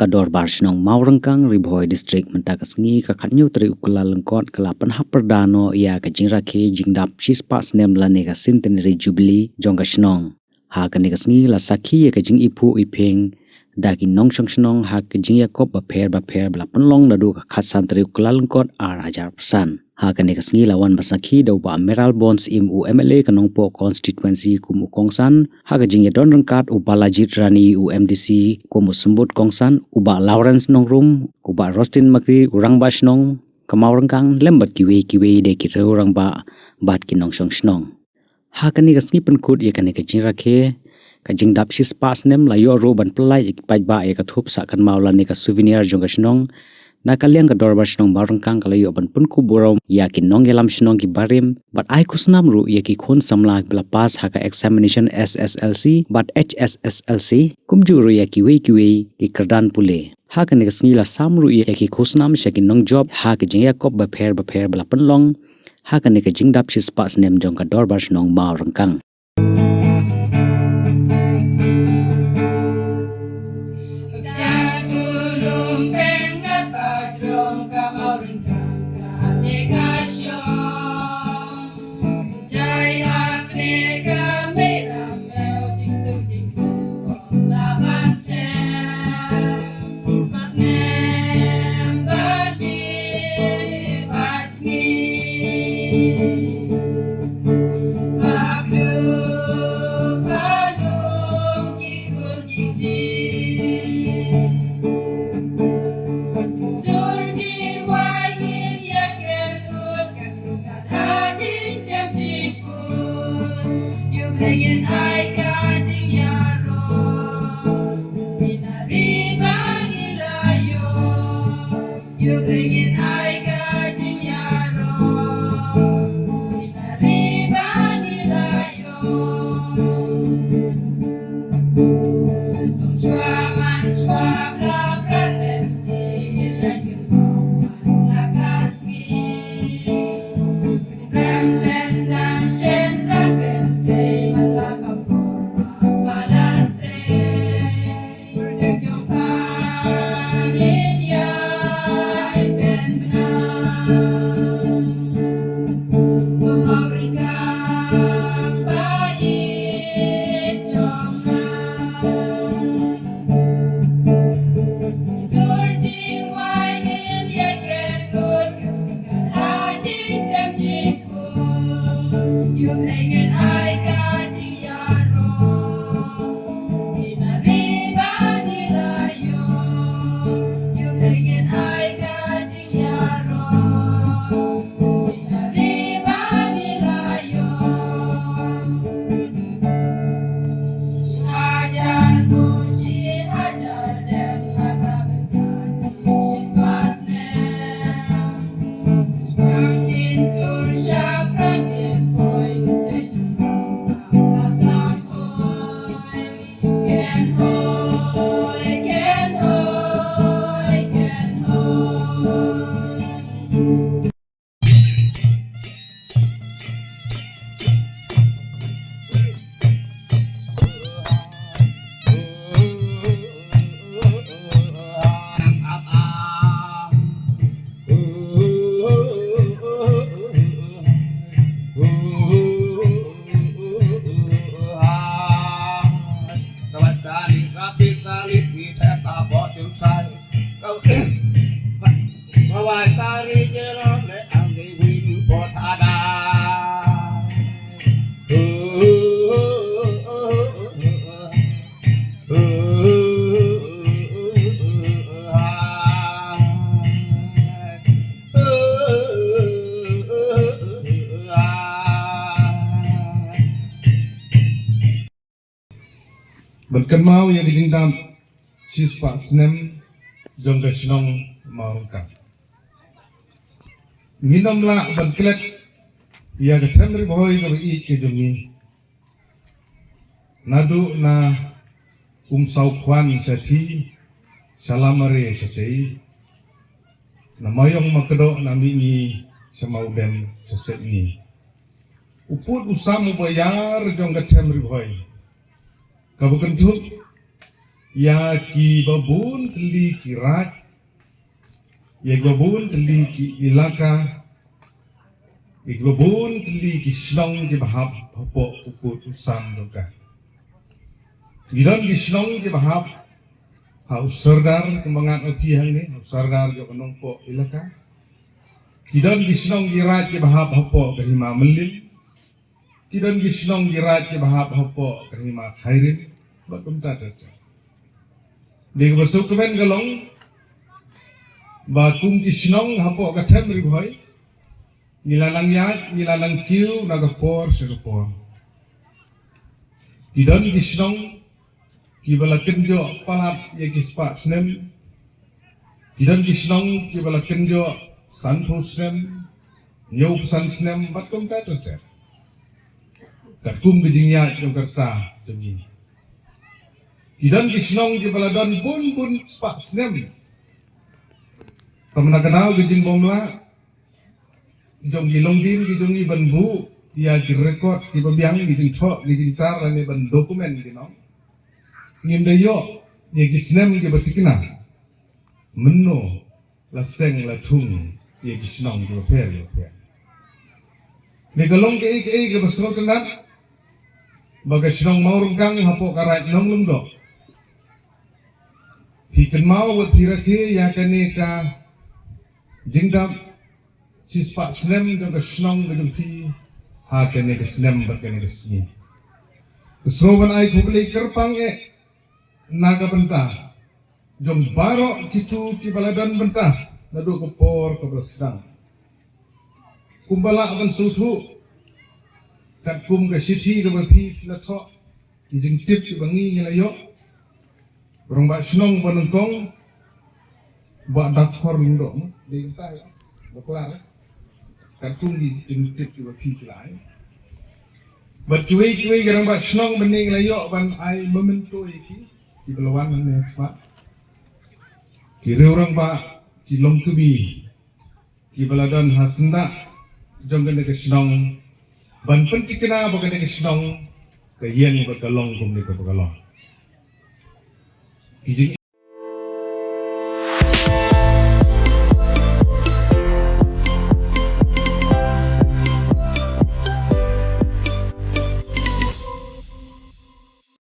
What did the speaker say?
kador bar Shnong Mawryngkang Riboy district mentakasngi kakatnyu tri ukula lengkot kala pynhap pyrda no ia ka jingrakhe jingdap shispa snem lane ka Centenary Jubilee jong ka Shnong ha ka nekasngi la sakhi ka jing ipu ipeng daki nong Shnong ha ka jing yakop ba pher bla penlong nadu ka khasan tri ukula lengkot ar hajar persan ha ka nekasngi lawan basakhi dau ba Meral Bonds imu MLA kanong po constituency kumu kongsan ha ka jing don rengkat ubalajit rani UMDC kumu sembut kongsan uba Lawrence nongrum uba Rostin Makri urang ba Shnong Mawryngkang lembat kiwe de ki urang ba bat ki nong Shnong ha ka nekasngi penkut ya ka ne ka jing rakhe ka jing dap sis pas nem la yo ro ban pelai ik ba ya ka thup sa kan maula ne ka souvenir jong ka Shnong na kaliang ka dorbar Shnong Mawryngkang kala yo ban pun ku borong ya ki nong yelam Shnong ki barim but ai kusnam ru ya ki khon samla bla pas ha ka examination SSLC but HSSLC kumju ru ya ki we ki kardan pule ha ka ne kasngi la samru ya ki khosnam sha ki nong job ha ka jing yakop ba pher bla penlong ha ka ne ka jing dap sis pas nem jong ka dorbar Shnong Mawryngkang Dengan ai kajing yaro Centenary bangilayo Yo dengan ai kajing yaro Centenary bangilayo Schwab la pralenti lagi lagasni Kremlin dan Shenraken Berkemau yang dijingdam sispa snem jong ka Shnong Mawryngkang. Nginom la berkelet ya ka Centenary boy ka i ke jongi. Nadu na sau kwan sati salamare sati. Na mayong makdo na mingi sa mauden sa setni. Uput usamu bayar jong ka Centenary boy. Kabukan tu ya ki babun teli ki rat, ya babun teli ki ilaka, ya babun teli ki Shnong ki bahap hapo ukut usam doka. Gidan ki Shnong ki bahap hau serdar kembangan api hang ni, hau serdar jo kanong po ilaka. Gidan ki Shnong ki rat ki bahap hapo kahima melim. Gidan ki Shnong ki rat ki bahap hapo kahima khairin. Bakum tata. Di bersuk kemen galong bakum ki Shnong hapo ka Centenary boy. Nilalang yat, nilalang kiu nagapor segapor. Gidan ki Shnong ki balakin jo palat ya ki spa snem. Gidan ki Shnong ki balakin jo sanpu snem. Nyau pesan snem bakum tata. Kat kum kejingya Jakarta jemi. Gidan ki Shnong ki baladan bun spa snem. Tamna kenal kejing bomla. Jong ki longdin ki jong ki banbu. Ia ki rekod ki babiang ki jing chok ki jing tar lani ban dokumen ki no. Ngim dayo ye ki snem ki batikna. Menno la seng la tung ye ki Shnong ki baper. Ni galong ki basro kenat. Bagai Shnong Mawryngkang hapo karat nong lumdo. Hikan mau wat hirake ya kane ka jingdam sispa snem ka Shnong ka pi ha kane ka snem ba kane ka sni. Kesroban ai kubli kerpang naga bentah. Jom baro kitu ki baladan bentah nadu kepor ke bersedang. Kumbala akan susu kat kum ke siti ke berpi na thok jing tip ki bangi ni layo rong ba Shnong Mawryngkang ba dakhor ndo de tai bakla kat kum ki jing tip ki berpi lai bat cuy garang ba Shnong bening layo ban ai memento iki ki belawan ne pa ki reurang ba ki long kubi ki baladan hasenda jonggen ke Shnong ban pentikna bagai ke Shnong ke yen bergalong kum ni ke bergalong.